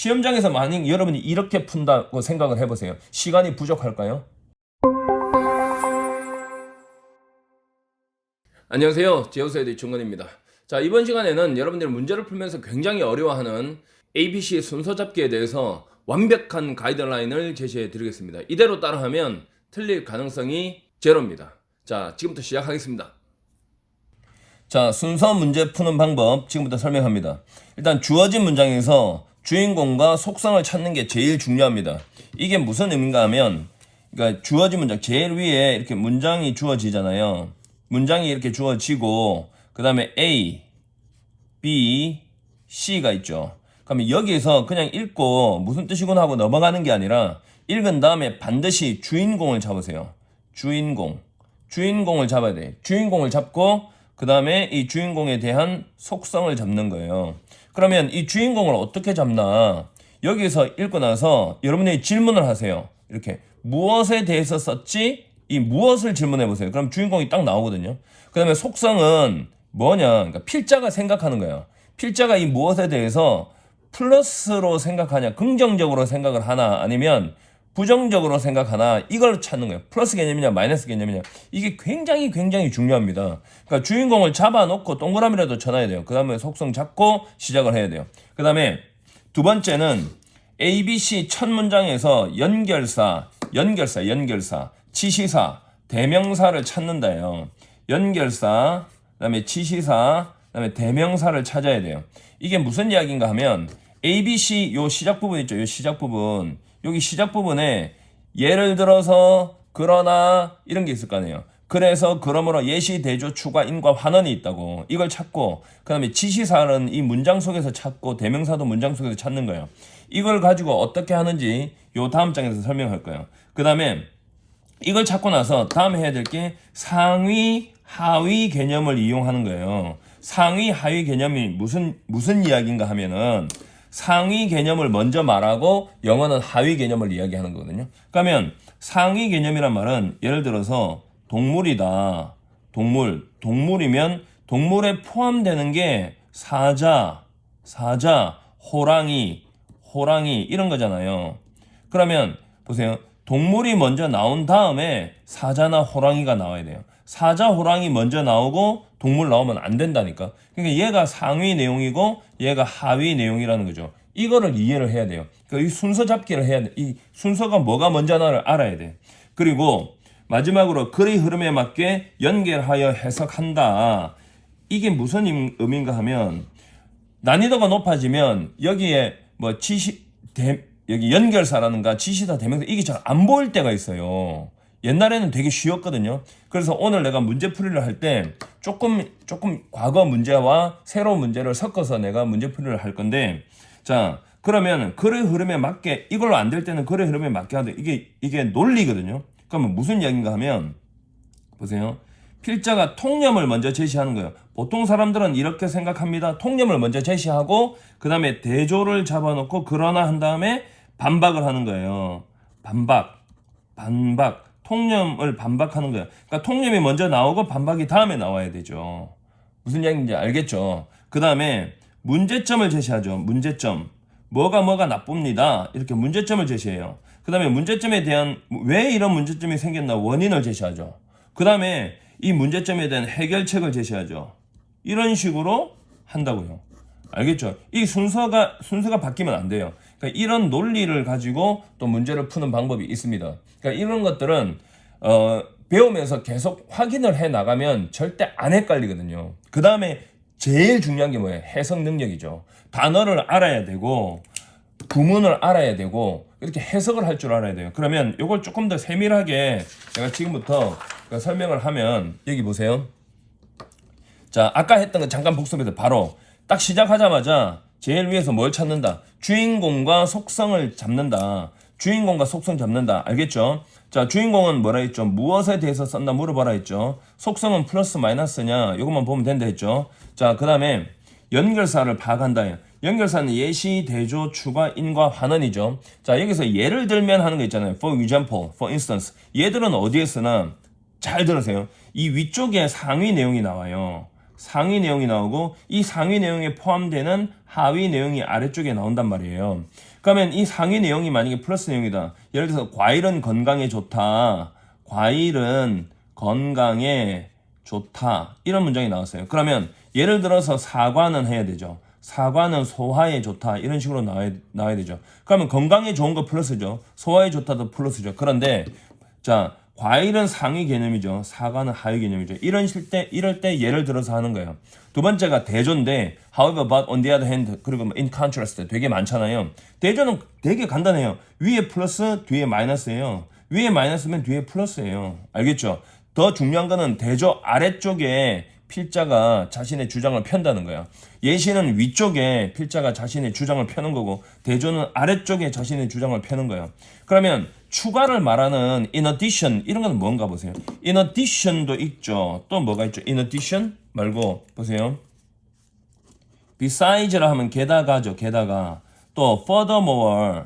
시험장에서 만약 여러분이 이렇게 푼다고 생각을 해보세요. 시간이 부족할까요? 안녕하세요. 제우스의 중건입니다. 자, 이번 시간에는 여러분들이 문제를 풀면서 굉장히 어려워하는 ABC 순서 잡기에 대해서 완벽한 가이드라인을 제시해 드리겠습니다. 이대로 따라하면 틀릴 가능성이 제로입니다. 자, 지금부터 시작하겠습니다. 자, 순서 문제 푸는 방법 지금부터 설명합니다. 일단 주어진 문장에서 주인공과 속성을 찾는 게 제일 중요합니다. 이게 무슨 의미인가 하면, 그러니까 주어진 문장 제일 위에 이렇게 문장이 주어지잖아요. 문장이 이렇게 주어지고 그 다음에 A, B, C가 있죠. 그러면 여기에서 그냥 읽고 무슨 뜻이구나 하고 넘어가는 게 아니라 읽은 다음에 반드시 주인공을 잡으세요. 주인공을 잡아야 돼. 주인공을 잡고 그 다음에 이 주인공에 대한 속성을 잡는 거예요. 그러면 이 주인공을 어떻게 잡나? 여기서 읽고 나서 여러분이 질문을 하세요. 이렇게 무엇에 대해서 썼지? 이 무엇을 질문해 보세요. 그럼 주인공이 딱 나오거든요. 그 다음에 속성은 뭐냐? 그러니까 필자가 생각하는 거예요. 필자가 이 무엇에 대해서 플러스로 생각하냐, 긍정적으로 생각을 하나, 아니면 부정적으로 생각하나, 이걸 찾는 거예요. 플러스 개념이냐 마이너스 개념이냐, 이게 굉장히 중요합니다. 그러니까 주인공을 잡아놓고 동그라미라도 쳐놔야 돼요. 그 다음에 속성 잡고 시작을 해야 돼요. 그 다음에 두 번째는 ABC 첫 문장에서 연결사, 지시사, 대명사를 찾는다요. 연결사, 그 다음에 지시사, 그 다음에 대명사를 찾아야 돼요. 이게 무슨 이야기인가 하면 ABC 요 시작 부분 있죠. 요 시작 부분. 여기 시작 부분에 예를 들어서 그러나 이런 게 있을 거 아니에요. 그래서 그러므로 예시 대조 추가 인과 환원이 있다고 이걸 찾고, 그 다음에 지시사는 이 문장 속에서 찾고 대명사도 문장 속에서 찾는 거예요. 이걸 가지고 어떻게 하는지 요 다음 장에서 설명할 거예요. 그 다음에 이걸 찾고 나서 다음에 해야 될 게 상위 하위 개념을 이용하는 거예요. 상위 하위 개념이 무슨 이야기인가 하면은 상위 개념을 먼저 말하고 영어는 하위 개념을 이야기하는 거거든요. 그러면 상위 개념이란 말은 예를 들어서 동물이다. 동물이면 동물에 포함되는 게 사자, 호랑이 이런 거잖아요. 그러면 보세요. 동물이 먼저 나온 다음에 사자나 호랑이가 나와야 돼요. 사자, 호랑이 먼저 나오고 동물 나오면 안 된다니까. 그러니까 얘가 상위 내용이고 얘가 하위 내용이라는 거죠. 이거를 이해를 해야 돼요. 그러니까 이 순서 잡기를 해야 돼. 이 순서가 뭐가 먼저나를 알아야 돼. 그리고 마지막으로 글의 흐름에 맞게 연결하여 해석한다. 이게 무슨 의미인가 하면 난이도가 높아지면 여기에 뭐 여기 연결사라는가 지시사 대명사 이게 잘 안 보일 때가 있어요. 옛날에는 되게 쉬웠거든요. 그래서 오늘 내가 문제풀이를 할 때 조금 과거 문제와 새로운 문제를 섞어서 내가 문제풀이를 할 건데, 자, 그러면 글의 흐름에 맞게, 이걸로 안 될 때는 글의 흐름에 맞게 하는데 이게 논리거든요. 그러면 무슨 이야기인가 하면 보세요. 필자가 통념을 먼저 제시하는 거예요. 보통 사람들은 이렇게 생각합니다. 통념을 먼저 제시하고 그 다음에 대조를 잡아놓고 그러나 한 다음에 반박을 하는 거예요. 반박. 통념을 반박하는 거예요. 그러니까 통념이 먼저 나오고 반박이 다음에 나와야 되죠. 무슨 이야기인지 알겠죠? 그 다음에 문제점을 제시하죠. 문제점. 뭐가 나쁩니다. 이렇게 문제점을 제시해요. 그 다음에 문제점에 대한 왜 이런 문제점이 생겼나 원인을 제시하죠. 그 다음에 이 문제점에 대한 해결책을 제시하죠. 이런 식으로 한다고요. 알겠죠? 이 순서가 바뀌면 안 돼요. 그러니까 이런 논리를 가지고 또 문제를 푸는 방법이 있습니다. 그러니까 이런 것들은 배우면서 계속 확인을 해 나가면 절대 안 헷갈리거든요. 그 다음에 제일 중요한 게 뭐예요? 해석 능력이죠. 단어를 알아야 되고 구문을 알아야 되고 이렇게 해석을 할 줄 알아야 돼요. 그러면 이걸 조금 더 세밀하게 제가 지금부터 설명을 하면 여기 보세요. 자, 아까 했던 거 잠깐 복습해서 바로 딱 시작하자마자 제일 위에서 뭘 찾는다? 주인공과 속성을 잡는다. 주인공과 속성 잡는다. 알겠죠? 자, 주인공은 뭐라 했죠? 무엇에 대해서 썼나 물어봐라 했죠. 속성은 플러스 마이너스냐? 이것만 보면 된다 했죠. 자, 그 다음에 연결사를 파악한다. 연결사는 예시, 대조, 추가, 인과, 환원이죠. 자, 여기서 예를 들면 하는 거 있잖아요. For example, for instance. 얘들은 어디에 쓰나? 잘 들으세요. 이 위쪽에 상위 내용이 나와요. 상위 내용이 나오고 이 상위 내용에 포함되는 하위 내용이 아래쪽에 나온단 말이에요. 그러면 이 상위 내용이 만약에 플러스 내용이다. 예를 들어서 과일은 건강에 좋다. 과일은 건강에 좋다. 이런 문장이 나왔어요. 그러면 예를 들어서 사과는 해야 되죠. 사과는 소화에 좋다. 이런 식으로 나와야 되죠. 그러면 건강에 좋은 거 플러스죠. 소화에 좋다도 플러스죠. 그런데 자, 과일은 상위 개념이죠. 사과는 하위 개념이죠. 이럴 때 예를 들어서 하는 거예요. 두 번째가 대조인데 however, but, on the other hand, 그리고 in contrast 되게 많잖아요. 대조는 되게 간단해요. 위에 플러스, 뒤에 마이너스예요. 위에 마이너스면 뒤에 플러스예요. 알겠죠? 더 중요한 거는 대조 아래쪽에 필자가 자신의 주장을 편다는 거야. 예시는 위쪽에 필자가 자신의 주장을 펴는 거고 대조는 아래쪽에 자신의 주장을 펴는 거예요. 그러면 추가를 말하는 in addition 이런 건 뭔가 보세요. in addition도 있죠. 또 뭐가 있죠? in addition 말고 보세요. beside스라 하면 게다가죠. 게다가 또 furthermore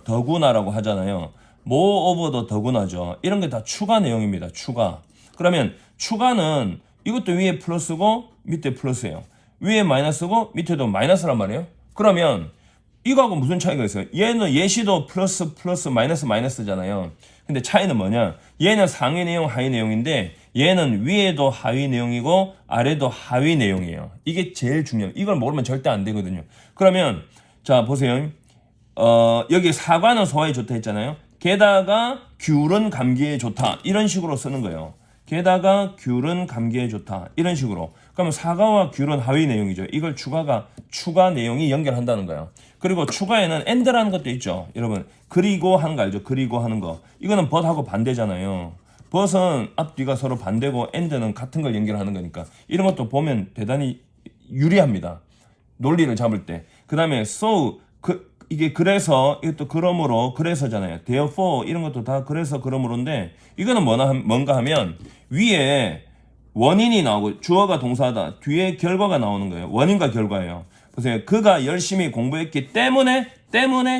더구나라고 하잖아요. moreover도 더구나죠. 이런 게 다 추가 내용입니다. 추가. 그러면 추가는 이것도 위에 플러스고 밑에 플러스예요. 위에 마이너스고 밑에도 마이너스란 말이에요. 그러면 이거하고 무슨 차이가 있어요? 얘는 예시도 플러스 마이너스잖아요. 근데 차이는 뭐냐? 얘는 상위 내용 하위 내용인데 얘는 위에도 하위 내용이고 아래도 하위 내용이에요. 이게 제일 중요해요. 이걸 모르면 절대 안 되거든요. 그러면 자 보세요. 여기 사과는 소화에 좋다 했잖아요. 게다가 귤은 감기에 좋다. 이런 식으로 쓰는 거예요. 게다가 귤은 감기에 좋다. 이런 식으로. 그러면 사과와 귤은 하위 내용이죠. 이걸 추가 내용이 연결한다는 거예요. 그리고 추가에는 and라는 것도 있죠. 여러분, 그리고 하는 거 알죠? 그리고 하는 거. 이거는 but하고 반대잖아요. but은 앞뒤가 서로 반대고 and는 같은 걸 연결하는 거니까. 이런 것도 보면 대단히 유리합니다. 논리를 잡을 때. 그 다음에 so, 이게 그래서 이것도 그러므로 그래서잖아요. therefore 이런 것도 다 그래서 그러므로인데 이거는 뭔가 하면 위에 원인이 나오고 주어가 동사다. 뒤에 결과가 나오는 거예요. 원인과 결과예요. 보세요. 그가 열심히 공부했기 때문에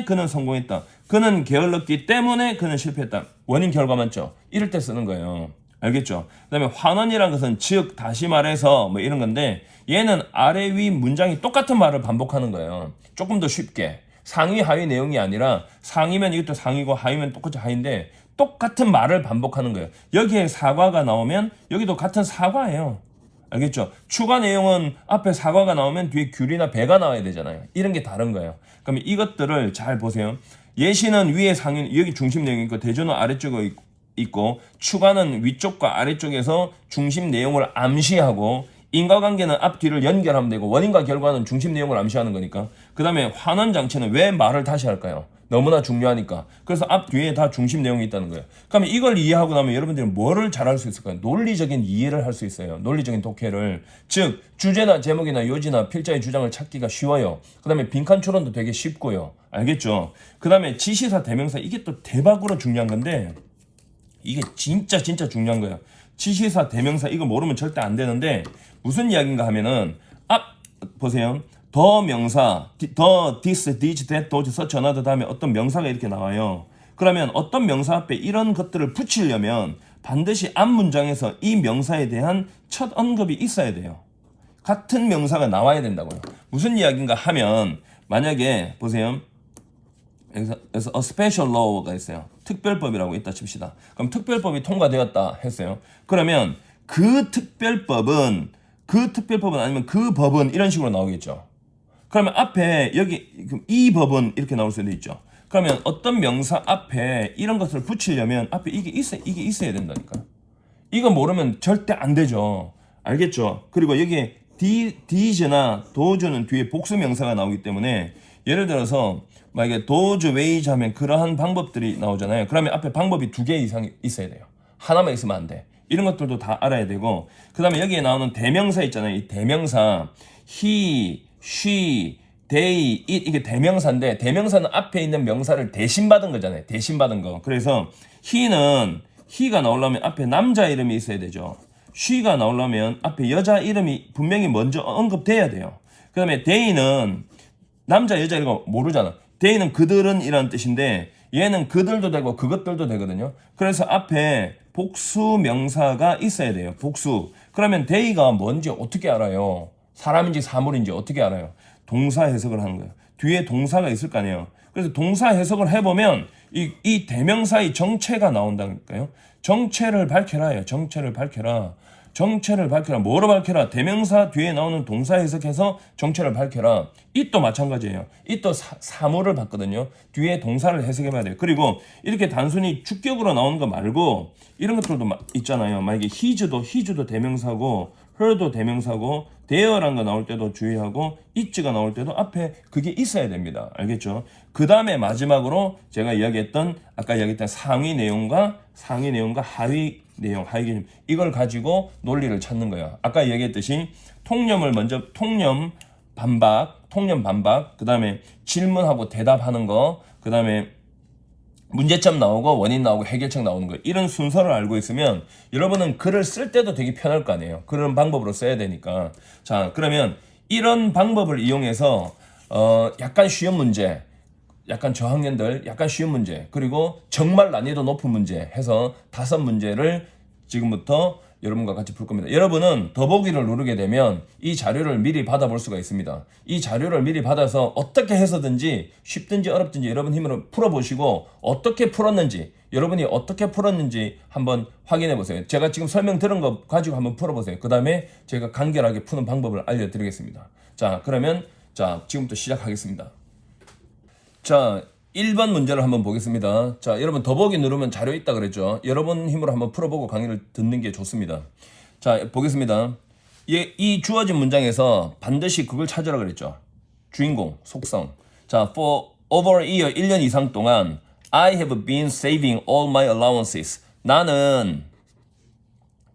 그는 성공했다. 그는 게을렀기 때문에 그는 실패했다. 원인 결과 맞죠? 이럴 때 쓰는 거예요. 알겠죠? 그 다음에 환원이라는 것은 즉 다시 말해서 뭐 이런 건데 얘는 아래 위 문장이 똑같은 말을 반복하는 거예요. 조금 더 쉽게. 상위 하위 내용이 아니라 상이면 이것도 상이고 하위면 똑같이 하위인데 똑같은 말을 반복하는 거예요. 여기에 사과가 나오면 여기도 같은 사과예요. 알겠죠? 추가 내용은 앞에 사과가 나오면 뒤에 귤이나 배가 나와야 되잖아요. 이런 게 다른 거예요. 그러면 이것들을 잘 보세요. 예시는 위에 상위 여기 중심 내용이 있고 대조는 아래쪽에 있고 추가는 위쪽과 아래쪽에서 중심 내용을 암시하고 인과관계는 앞뒤를 연결하면 되고 원인과 결과는 중심 내용을 암시하는 거니까. 그 다음에 환원장치는 왜 말을 다시 할까요? 너무나 중요하니까. 그래서 앞뒤에 다 중심 내용이 있다는 거예요. 그러면 이걸 이해하고 나면 여러분들은 뭐를 잘할 수 있을까요? 논리적인 이해를 할 수 있어요. 논리적인 독해를. 즉 주제나 제목이나 요지나 필자의 주장을 찾기가 쉬워요. 그 다음에 빈칸 추론도 되게 쉽고요. 알겠죠? 그 다음에 지시사 대명사 이게 또 대박으로 중요한 건데 이게 진짜 중요한 거예요. 지시사 대명사 이거 모르면 절대 안 되는데 무슨 이야기인가 하면은 보세요. 더 명사, 더 this, this, that, those, such, another 다음에 어떤 명사가 이렇게 나와요. 그러면 어떤 명사 앞에 이런 것들을 붙이려면 반드시 앞 문장에서 이 명사에 대한 첫 언급이 있어야 돼요. 같은 명사가 나와야 된다고요. 무슨 이야기인가 하면 만약에 보세요. 그래서 a special law가 있어요. 특별법이라고 있다 칩시다. 그럼 특별법이 통과되었다 했어요. 그러면 그 특별법은 아니면 그 법은 이런 식으로 나오겠죠. 그러면 앞에 여기 이 법은 이렇게 나올 수도 있죠. 그러면 어떤 명사 앞에 이런 것을 붙이려면 앞에 이게 있어야 된다니까. 이거 모르면 절대 안 되죠. 알겠죠? 그리고 여기에 thes나 those는 뒤에 복수 명사가 나오기 때문에 예를 들어서 만약에 those ways 하면 그러한 방법들이 나오잖아요. 그러면 앞에 방법이 2개 이상 있어야 돼요. 하나만 있으면 안 돼. 이런 것들도 다 알아야 되고 그 다음에 여기에 나오는 대명사 있잖아요. 이 대명사 he, she, they, it 이게 대명사인데 대명사는 앞에 있는 명사를 대신받은 거잖아요. 대신받은 거. 그래서 he가 나오려면 앞에 남자 이름이 있어야 되죠. she가 나오려면 앞에 여자 이름이 분명히 먼저 언급돼야 돼요. 그 다음에 they는 남자 여자 이거 모르잖아. they는 그들은 이라는 뜻인데 얘는 그들도 되고 그것들도 되거든요. 그래서 앞에 복수 명사가 있어야 돼요. 복수. 그러면 they가 뭔지 어떻게 알아요? 사람인지 사물인지 어떻게 알아요? 동사 해석을 하는 거예요. 뒤에 동사가 있을 거 아니에요. 그래서 동사 해석을 해보면 이 대명사의 정체가 나온다니까요. 정체를 밝혀라예요. 정체를 밝혀라. 정체를 밝혀라. 뭐로 밝혀라? 대명사 뒤에 나오는 동사 해석해서 정체를 밝혀라. 이또 마찬가지예요. 이또 사물을 봤거든요. 뒤에 동사를 해석해봐야 돼요. 그리고 이렇게 단순히 주격으로 나오는 거 말고 이런 것들도 있잖아요. 만약에 his도 대명사고 her도 대명사고 there란 거 나올 때도 주의하고 it가 나올 때도 앞에 그게 있어야 됩니다. 알겠죠? 그 다음에 마지막으로 제가 이야기했던 아까 이야기했던 상위 내용과 하위 내용, 하위 기준 이걸 가지고 논리를 찾는 거예요. 아까 얘기했듯이 통념 반박, 그 다음에 질문하고 대답하는 거, 그 다음에 문제점 나오고 원인 나오고 해결책 나오는 거 이런 순서를 알고 있으면 여러분은 글을 쓸 때도 되게 편할 거 아니에요. 그런 방법으로 써야 되니까. 자, 그러면 이런 방법을 이용해서 약간 쉬운 문제, 약간 저학년들 약간 쉬운 문제, 그리고 정말 난이도 높은 문제 해서 5문제를 지금부터 여러분과 같이 풀 겁니다. 여러분은 더보기를 누르게 되면 이 자료를 미리 받아볼 수가 있습니다. 이 자료를 미리 받아서 어떻게 해서든지 쉽든지 어렵든지 여러분 힘으로 풀어보시고 어떻게 풀었는지, 여러분이 어떻게 풀었는지 한번 확인해 보세요. 제가 지금 설명 들은 거 가지고 한번 풀어보세요. 그 다음에 제가 간결하게 푸는 방법을 알려드리겠습니다. 자, 그러면 지금부터 시작하겠습니다. 자, 1번 문제를 한번 보겠습니다. 자, 여러분 더보기 누르면 자료 있다 그랬죠. 여러분 힘으로 한번 풀어보고 강의를 듣는 게 좋습니다. 자, 보겠습니다. 이 주어진 문장에서 반드시 그걸 찾으라 그랬죠. 주인공, 속성. 자, for over a year, 1년 이상 동안 I have been saving all my allowances. 나는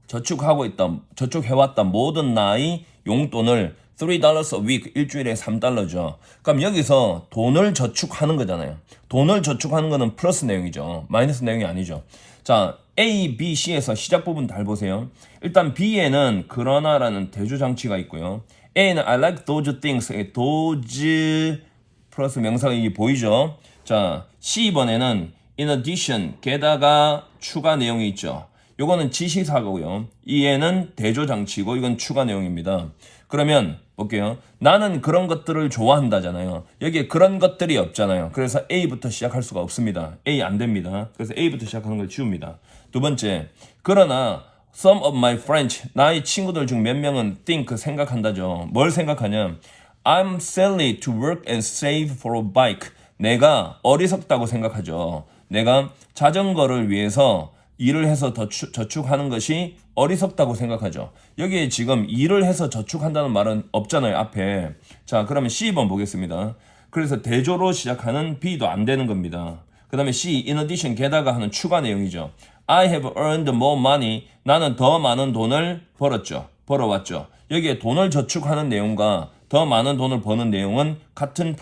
저축해왔던 모든 나의 용돈을 $3 a week, 일주일에 $3죠. 그럼 여기서 돈을 저축하는 거잖아요. 돈을 저축하는 거는 플러스 내용이죠. 마이너스 내용이 아니죠. 자, A, B, C에서 시작 부분 잘 보세요. 일단 B에는 그러나라는 대조장치가 있고요. A는 I like those things, those 플러스 명사가 이게 보이죠. 자, C번에는 in addition, 게다가 추가 내용이 있죠. 요거는 지시사고요. E에는 대조장치고 이건 추가 내용입니다. 그러면 볼게요. 나는 그런 것들을 좋아한다잖아요. 여기에 그런 것들이 없잖아요. 그래서 A부터 시작할 수가 없습니다. A 안 됩니다. 그래서 A부터 시작하는 걸 지웁니다. 두 번째, 그러나 some of my friends, 나의 친구들 중 몇 명은 think, 생각한다죠. 뭘 생각하냐? I'm silly to work and save for a bike. 내가 어리석다고 생각하죠. 내가 자전거를 위해서 일을 해서 저축하는 것이 어리석다고 생각하죠. 여기에 지금 일을 해서 저축한다는 말은 없잖아요, 앞에. 자, 그러면 C번 보겠습니다. 그래서 대조로 시작하는 B도 안 되는 겁니다. 그 다음에 C, in addition, 게다가 하는 추가 내용이죠. I have earned more money. 나는 더 많은 돈을 벌어왔죠. 여기에 돈을 저축하는 내용과 더 많은 돈을 버는 내용은 같은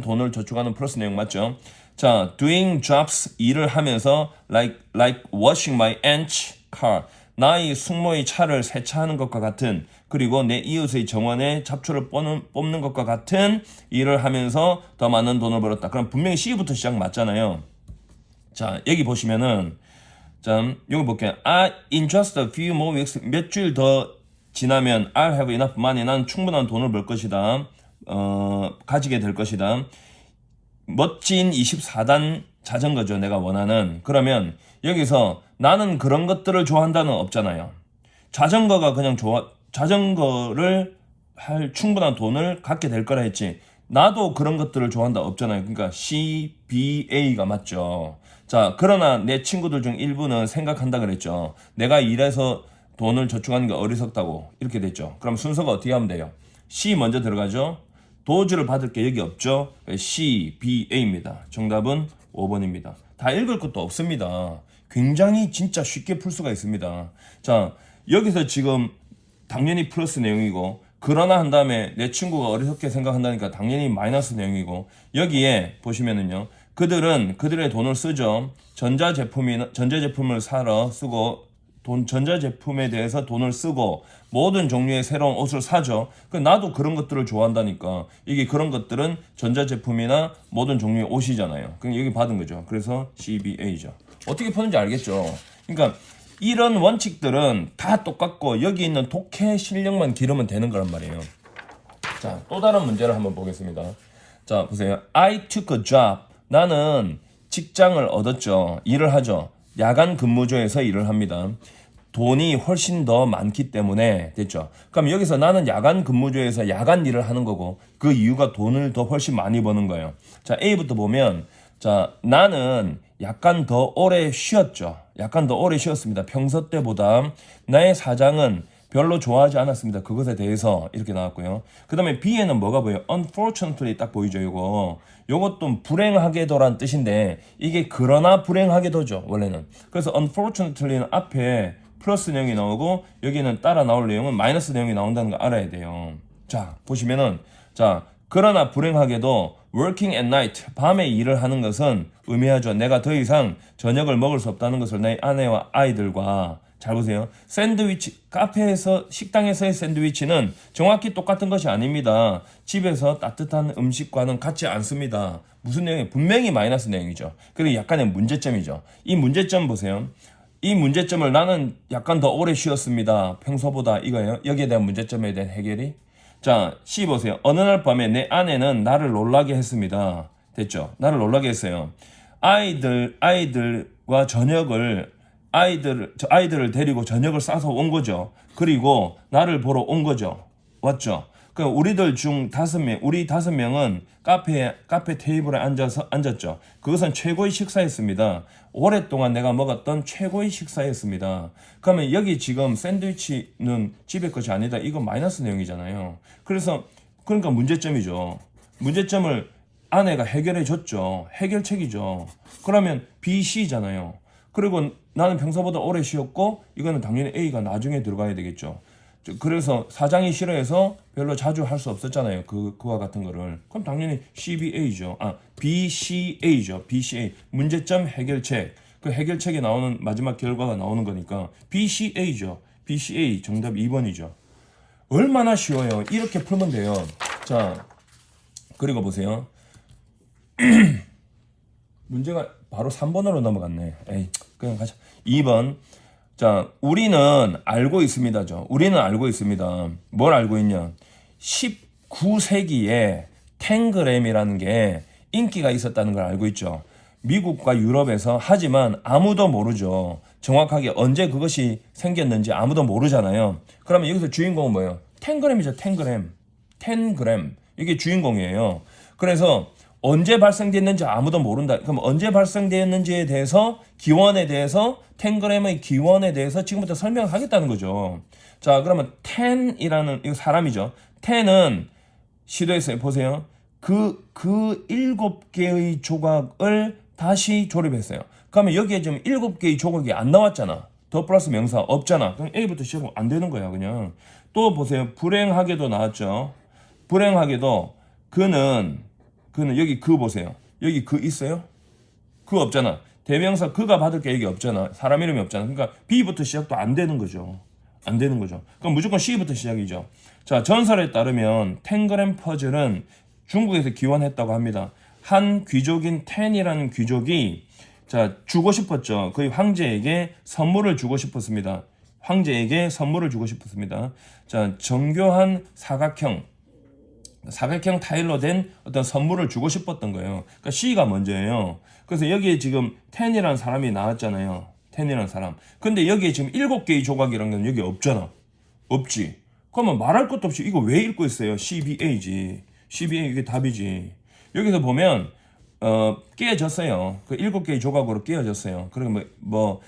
돈을 저축하는 플러스 내용 맞죠? 자, doing jobs, 일을 하면서 like washing my aunt's car. 나의 숙모의 차를 세차하는 것과 같은, 그리고 내 이웃의 정원에 잡초를 뽑는 것과 같은 일을 하면서 더 많은 돈을 벌었다. 그럼 분명히 C부터 시작 맞잖아요. 자, 여기 보시면은 자, 여기 볼게요. In just a few more weeks, 몇 주일 더 지나면 I'll have enough money. 난 충분한 돈을 벌 것이다. 가지게 될 것이다. 멋진 24단 자전거죠. 내가 원하는. 그러면 여기서 나는 그런 것들을 좋아한다는 없잖아요. 자전거를 할 충분한 돈을 갖게 될 거라 했지. 나도 그런 것들을 좋아한다 없잖아요. 그러니까 C, B, A가 맞죠. 자, 그러나 내 친구들 중 일부는 생각한다 그랬죠. 내가 일해서 돈을 저축하는 게 어리석다고 이렇게 됐죠. 그럼 순서가 어떻게 하면 돼요? C 먼저 들어가죠. 도주를 받을 게 여기 없죠. C, B, A입니다. 정답은 5번입니다. 다 읽을 것도 없습니다. 굉장히 진짜 쉽게 풀 수가 있습니다. 자, 여기서 지금 당연히 플러스 내용이고 그러나 한 다음에 내 친구가 어리석게 생각한다니까 당연히 마이너스 내용이고 여기에 보시면은요. 그들은 그들의 돈을 쓰죠. 전자제품을 사러 쓰고 전자제품에 대해서 돈을 쓰고 모든 종류의 새로운 옷을 사죠. 나도 그런 것들을 좋아한다니까. 이게 그런 것들은 전자제품이나 모든 종류의 옷이잖아요. 그럼 여기 받은 거죠. 그래서 CBA죠. 어떻게 푸는지 알겠죠? 그러니까 이런 원칙들은 다 똑같고 여기 있는 독해 실력만 기르면 되는 거란 말이에요. 자, 또 다른 문제를 한번 보겠습니다. 자, 보세요. I took a job. 나는 직장을 얻었죠. 일을 하죠. 야간 근무조에서 일을 합니다. 돈이 훨씬 더 많기 때문에 됐죠. 그럼 여기서 나는 야간 근무조에서 야간 일을 하는 거고 그 이유가 돈을 더 훨씬 많이 버는 거예요. 자, A부터 보면 자, 나는 약간 더 오래 쉬었죠. 약간 더 오래 쉬었습니다. 평소 때보다 나의 사장은 별로 좋아하지 않았습니다. 그것에 대해서 이렇게 나왔고요. 그 다음에 B에는 뭐가 보여요? Unfortunately 딱 보이죠. 요것도 불행하게도란 뜻인데 이게 그러나 불행하게도죠. 원래는. 그래서 Unfortunately는 앞에 플러스 내용이 나오고 여기는 따라 나올 내용은 마이너스 내용이 나온다는 거 알아야 돼요. 자, 보시면은 자, 그러나 불행하게도 working at night, 밤에 일을 하는 것은 의미하죠. 내가 더 이상 저녁을 먹을 수 없다는 것을 내 아내와 아이들과 잘 보세요. 샌드위치, 카페에서, 식당에서의 샌드위치는 정확히 똑같은 것이 아닙니다. 집에서 따뜻한 음식과는 같지 않습니다. 무슨 내용이에요? 분명히 마이너스 내용이죠. 그리고 약간의 문제점이죠. 이 문제점 보세요. 이 문제점을 나는 약간 더 오래 쉬었습니다. 평소보다 이거예요. 여기에 대한 문제점에 대한 해결이. 자, C 보세요. 어느 날 밤에 내 아내는 나를 놀라게 했습니다. 됐죠? 나를 놀라게 했어요. 아이들과 아이들을 데리고 저녁을 싸서 온 거죠. 그리고 나를 보러 온 거죠. 왔죠? 그러니까 우리들 중 5명, 우리 5명은 카페 테이블에 앉았죠. 그것은 최고의 식사였습니다. 오랫동안 내가 먹었던 최고의 식사였습니다. 그러면 여기 지금 샌드위치는 집의 것이 아니다. 이건 마이너스 내용이잖아요. 그러니까 문제점이죠. 문제점을 아내가 해결해 줬죠. 해결책이죠. 그러면 B, C잖아요. 그리고 나는 평소보다 오래 쉬었고 이거는 당연히 A가 나중에 들어가야 되겠죠. 그래서 사장이 싫어해서 별로 자주 할 수 없었잖아요. 그와 같은 거를. 그럼 당연히 CBA죠. BCA죠. BCA. 문제점 해결책. 그 해결책에 나오는 마지막 결과가 나오는 거니까 BCA죠. BCA 정답 2번이죠. 얼마나 쉬워요. 이렇게 풀면 돼요. 자, 그리고 보세요. 문제가 바로 3번으로 넘어갔네. 에이, 그냥 가자. 2번. 자, 우리는 알고 있습니다죠. 우리는 알고 있습니다. 뭘 알고 있냐? 19세기에 탱그램이라는 게 인기가 있었다는 걸 알고 있죠. 미국과 유럽에서. 하지만 아무도 모르죠. 정확하게 언제 그것이 생겼는지 아무도 모르잖아요. 그러면 여기서 주인공은 뭐예요? 탱그램이죠. 탱그램. 이게 주인공이에요. 그래서 언제 발생됐는지 아무도 모른다. 그럼 언제 발생됐는지에 대해서, 기원에 대해서, 탱그램의 기원에 대해서 지금부터 설명하겠다는 거죠. 자, 그러면 텐이라는, 이거 사람이죠. 텐은 시도했어요. 보세요. 그 7개의 조각을 다시 조립했어요. 그러면 여기에 지금 7개의 조각이 안 나왔잖아. 더 플러스 명사 없잖아. 그럼 A부터 시작하면 안 되는 거야, 그냥. 또 보세요. 불행하게도 나왔죠. 불행하게도 그는 여기 그 보세요. 여기 그 있어요? 그 없잖아. 대명사 그가 받을 게 여기 없잖아. 사람 이름이 없잖아. 그러니까 B부터 시작도 안 되는 거죠. 안 되는 거죠. 그럼 무조건 C부터 시작이죠. 자, 전설에 따르면 탱그램 퍼즐은 중국에서 기원했다고 합니다. 한 귀족인 텐이라는 귀족이 자, 주고 싶었죠. 그의 황제에게 선물을 주고 싶었습니다. 자, 정교한 사각형 타일로 된 어떤 선물을 주고 싶었던 거예요. 그러니까 C가 먼저예요. 그래서 여기에 지금 텐이라는 사람이 나왔잖아요. 텐이라는 사람. 근데 여기에 지금 7개의 조각이라는 건 여기 없잖아. 없지. 그러면 말할 것도 없이 이거 왜 읽고 있어요? CBA지. CBA 이게 답이지. 여기서 보면 깨어졌어요. 그 7개의 조각으로 깨어졌어요. 그리고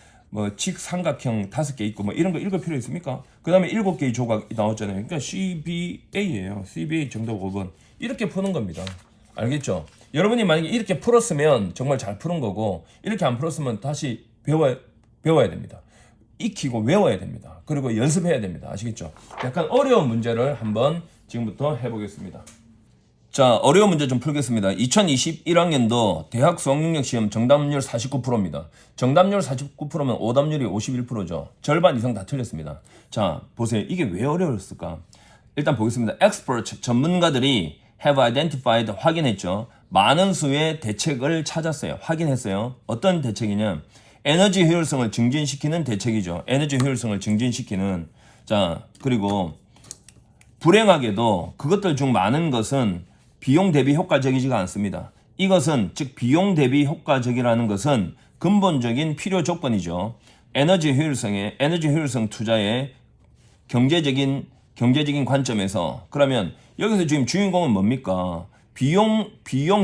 직삼각형 5개 있고 이런 거 읽을 필요 있습니까? 그 다음에 7개의 조각이 나왔잖아요. 그러니까 CBA예요. CBA 정답 5번. 이렇게 푸는 겁니다. 알겠죠? 여러분이 만약에 이렇게 풀었으면 정말 잘 푸는 거고, 이렇게 안 풀었으면 다시 배워야 됩니다. 익히고 외워야 됩니다. 그리고 연습해야 됩니다. 아시겠죠? 약간 어려운 문제를 한번 지금부터 해보겠습니다. 자, 어려운 문제 좀 풀겠습니다. 2021학년도 대학 수학능력 시험 정답률 49%입니다. 정답률 49%면 오답률이 51%죠. 절반 이상 다 틀렸습니다. 자, 보세요. 이게 왜 어려웠을까? 일단 보겠습니다. Experts, 전문가들이 have identified, 확인했죠. 많은 수의 대책을 찾았어요. 확인했어요. 어떤 대책이냐? 에너지 효율성을 증진시키는 대책이죠. 에너지 효율성을 증진시키는. 자, 그리고 불행하게도 그것들 중 많은 것은 비용 대비 효과적이지가 않습니다. 이것은 즉 비용 대비 효과적이라는 것은 근본적인 필요 조건이죠. 에너지 효율성 투자의 경제적인 관점에서 그러면 여기서 지금 주인공은 뭡니까? 비용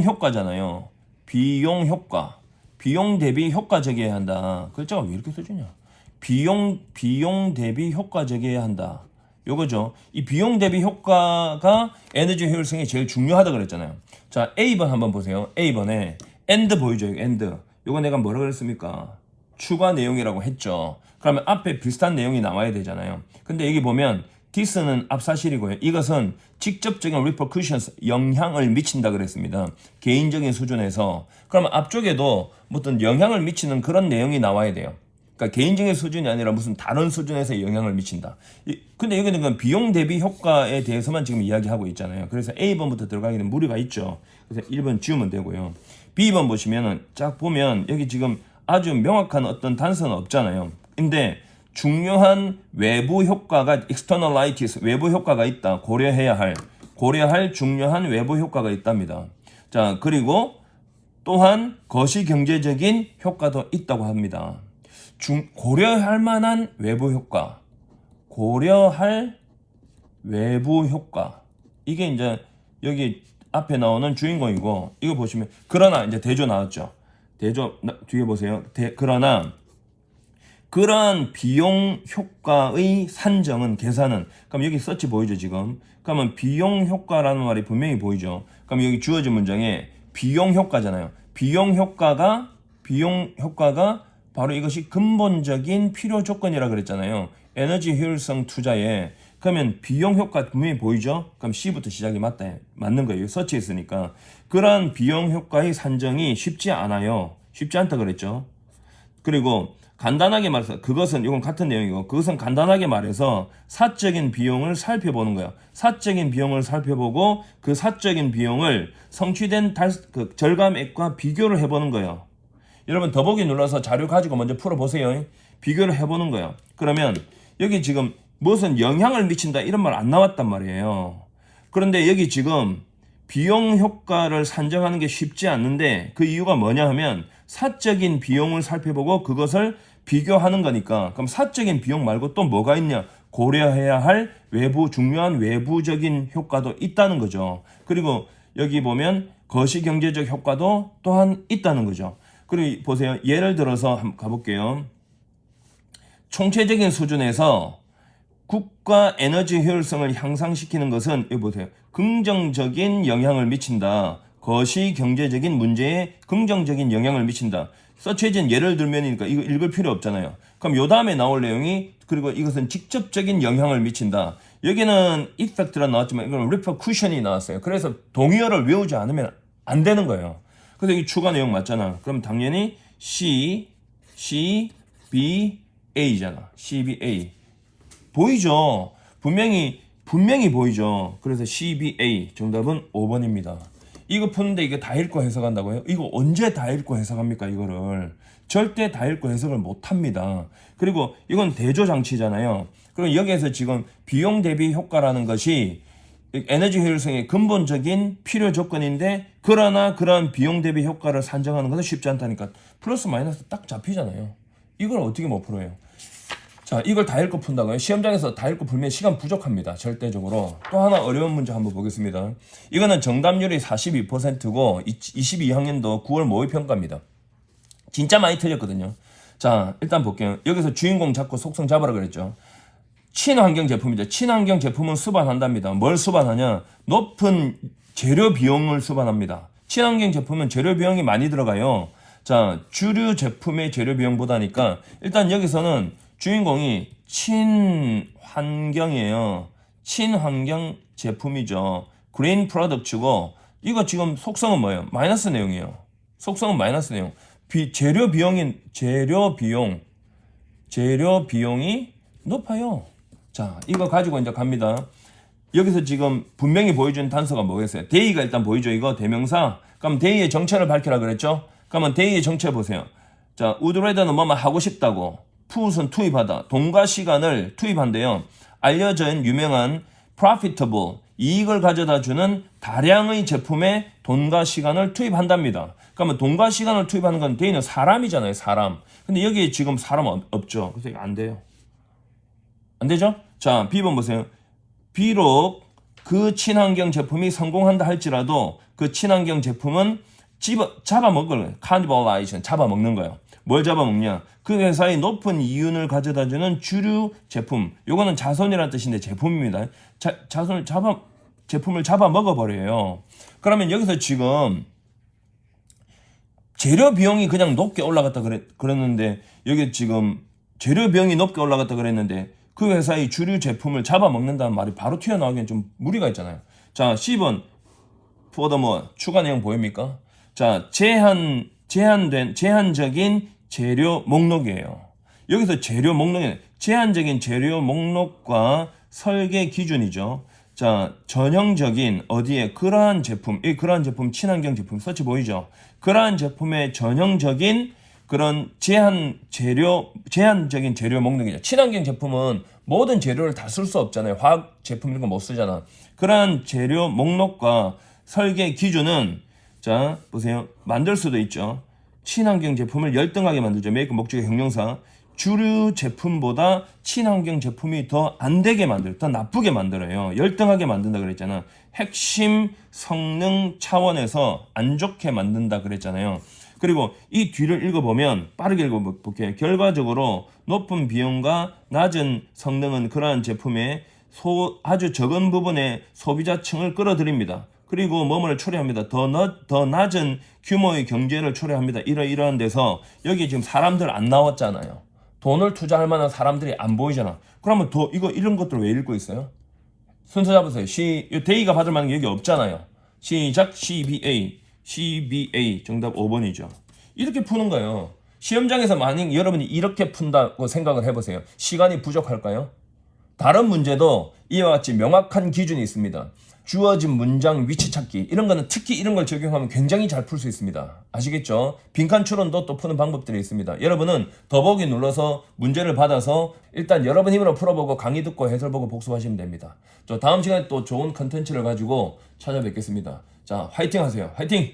효과잖아요. 비용 효과. 비용 대비 효과적이어야 한다. 글자가 왜 이렇게 써주냐? 비용 대비 효과적이어야 한다. 요거죠. 이 비용 대비 효과가 에너지 효율성이 제일 중요하다 그랬잖아요. 자, A번 한번 보세요. A번에 and 보이죠? and. 요거 내가 뭐라 그랬습니까? 추가 내용이라고 했죠. 그러면 앞에 비슷한 내용이 나와야 되잖아요. 근데 여기 보면 this는 앞사실이고요. 이것은 직접적인 repercussions, 영향을 미친다 그랬습니다. 개인적인 수준에서. 그러면 앞쪽에도 어떤 영향을 미치는 그런 내용이 나와야 돼요. 그러니까 개인적인 수준이 아니라 무슨 다른 수준에서 영향을 미친다. 근데 여기는 그냥 비용 대비 효과에 대해서만 지금 이야기하고 있잖아요. 그래서 A번부터 들어가기는 무리가 있죠. 그래서 1번 지우면 되고요. B번 보시면은 쫙 보면 여기 지금 아주 명확한 어떤 단서는 없잖아요. 근데 중요한 외부 효과가 externalities, 외부 효과가 있다. 고려해야 할 중요한 외부 효과가 있답니다. 자, 그리고 또한 거시 경제적인 효과도 있다고 합니다. 고려할 만한 외부 효과. 고려할 외부 효과. 이게 이제 여기 앞에 나오는 주인공이고, 이거 보시면, 그러나 이제 대조 나왔죠. 대조, 뒤에 보세요. 그러나, 그러한 비용 효과의 산정은, 계산은, 그럼 여기 서치 보이죠, 지금? 그러면 비용 효과라는 말이 분명히 보이죠. 그럼 여기 주어진 문장에 비용 효과잖아요. 비용 효과가 바로 이것이 근본적인 필요 조건이라 그랬잖아요. 에너지 효율성 투자에. 그러면 비용 효과 분명히 보이죠? 그럼 C부터 시작이 맞는 거예요. 서치했으니까. 그러한 비용 효과의 산정이 쉽지 않아요. 쉽지 않다 그랬죠. 그리고 간단하게 말해서 이건 같은 내용이고, 그것은 간단하게 말해서 사적인 비용을 살펴보는 거예요. 사적인 비용을 살펴보고 그 사적인 비용을 성취된 그 절감액과 비교를 해보는 거예요. 여러분 더보기 눌러서 자료 가지고 먼저 풀어보세요. 비교를 해보는 거예요. 그러면 여기 지금 무슨 영향을 미친다 이런 말 안 나왔단 말이에요. 그런데 여기 지금 비용 효과를 산정하는 게 쉽지 않는데 그 이유가 뭐냐 하면 사적인 비용을 살펴보고 그것을 비교하는 거니까. 그럼 사적인 비용 말고 또 뭐가 있냐? 고려해야 할 중요한 외부적인 효과도 있다는 거죠. 그리고 여기 보면 거시경제적 효과도 또한 있다는 거죠. 그리고 보세요. 예를 들어서 한번 가볼게요. 총체적인 수준에서 국가 에너지 효율성을 향상시키는 것은 여기 보세요. 긍정적인 영향을 미친다. 거시경제적인 문제에 긍정적인 영향을 미친다. 서치해진 예를 들면이니까 이거 읽을 필요 없잖아요. 그럼 요 다음에 나올 내용이 그리고 이것은 직접적인 영향을 미친다. 여기는 effect라 나왔지만 이건 repercussion이 나왔어요. 그래서 동의어를 외우지 않으면 안 되는 거예요. 그래서 이 추가 내용 맞잖아. 그럼 당연히 CBA잖아. CBA. 보이죠? 분명히 보이죠? 그래서 CBA. 정답은 5번입니다. 이거 푸는데 이거 다 읽고 해석한다고요? 이거 언제 다 읽고 해석합니까, 이거를? 절대 다 읽고 해석을 못 합니다. 그리고 이건 대조장치잖아요. 그리고 여기에서 지금 비용 대비 효과라는 것이 에너지 효율성의 근본적인 필요 조건인데 그러나 그런 비용 대비 효과를 산정하는 것은 쉽지 않다니까 플러스 마이너스 딱 잡히잖아요. 이걸 어떻게 못 풀어요? 자, 이걸 다 읽고 푼다고요? 시험장에서 다 읽고 풀면 시간 부족합니다. 절대적으로. 또 하나 어려운 문제 한번 보겠습니다. 이거는 정답률이 42%고 22학년도 9월 모의평가입니다. 진짜 많이 틀렸거든요. 자, 일단 볼게요. 여기서 주인공 잡고 속성 잡으라 그랬죠. 친환경 제품이죠. 친환경 제품은 수반한답니다. 뭘 수반하냐? 높은 재료 비용을 수반합니다. 친환경 제품은 재료 비용이 많이 들어가요. 자, 주류 제품의 재료 비용보다니까 일단 여기서는 주인공이 친환경이에요. 친환경 제품이죠. 그린 프로덕트고 이거 지금 속성은 뭐예요? 마이너스 내용이에요. 속성은 마이너스 내용. 재료 비용이 높아요. 자, 이거 가지고 이제 갑니다. 여기서 지금 분명히 보여준 단서가 뭐겠어요? 대의가 일단 보이죠? 이거 대명사. 그럼 대의의 정체를 밝히라 그랬죠? 그러면 대의의 정체 보세요. 자, would rather는 뭐만 하고 싶다고, put은 투입하다, 돈과 시간을 투입한대요. 알려져 있는 유명한 profitable, 이익을 가져다 주는 다량의 제품에 돈과 시간을 투입한답니다. 그러면 돈과 시간을 투입하는 건 대인은 사람이잖아요, 사람. 근데 여기에 지금 사람 없죠. 그래서 이거 안 돼요. 안 되죠? 자, B번 보세요. 비록 그 친환경 제품이 성공한다 할지라도 그 친환경 제품은 잡아먹을 거예요. cannibalization, 잡아먹는 거예요. 뭘 잡아먹냐? 그 회사의 높은 이윤을 가져다주는 주류 제품. 요거는 자손이라는 뜻인데 제품입니다. 제품을 잡아먹어버려요. 그러면 여기서 지금 재료 비용이 그냥 높게 올라갔다 그랬는데, 여기 지금 재료 비용이 높게 올라갔다 그랬는데 그 회사의 주류 제품을 잡아먹는다는 말이 바로 튀어나오기엔 좀 무리가 있잖아요. 자, 10번 furthermore, 추가 내용 보입니까? 자, 제한적인 재료 목록이에요. 여기서 재료 목록에 제한적인 재료 목록과 설계 기준이죠. 자, 전형적인 어디에 그러한 제품, 그러한 제품 친환경 제품 서치 보이죠? 그러한 제품의 전형적인 그런 제한적인 재료 목록이죠. 친환경 제품은 모든 재료를 다 쓸 수 없잖아요. 화학 제품 이런 거 못 쓰잖아. 그러한 재료 목록과 설계 기준은, 자, 보세요. 만들 수도 있죠. 친환경 제품을 열등하게 만들죠. make 목적의 형용사. 주류 제품보다 친환경 제품이 더 안 되게 더 나쁘게 만들어요. 열등하게 만든다 그랬잖아. 핵심 성능 차원에서 안 좋게 만든다 그랬잖아요. 그리고 이 뒤를 읽어보면, 빠르게 읽어볼게요. 결과적으로 높은 비용과 낮은 성능은 그러한 제품의 아주 적은 부분의 소비자층을 끌어들입니다. 그리고 뭐뭐를 초래합니다. 더 낮은 규모의 경제를 초래합니다. 이러한 데서 여기 지금 사람들 안 나왔잖아요. 돈을 투자할 만한 사람들이 안 보이잖아. 그러면 이런 것들 왜 읽고 있어요? 순서 잡으세요. 데이가 받을 만한 게 여기 없잖아요. 시작. CBA 정답 5번이죠. 이렇게 푸는 거예요. 시험장에서 만약 여러분이 이렇게 푼다고 생각을 해보세요. 시간이 부족할까요? 다른 문제도 이와 같이 명확한 기준이 있습니다. 주어진 문장 위치 찾기, 이런 거는 특히 이런 걸 적용하면 굉장히 잘 풀 수 있습니다. 아시겠죠? 빈칸 추론도 또 푸는 방법들이 있습니다. 여러분은 더보기 눌러서 문제를 받아서 일단 여러분 힘으로 풀어보고 강의 듣고 해설 보고 복습하시면 됩니다. 저 다음 시간에 또 좋은 컨텐츠를 가지고 찾아뵙겠습니다. 자, 화이팅 하세요. 화이팅!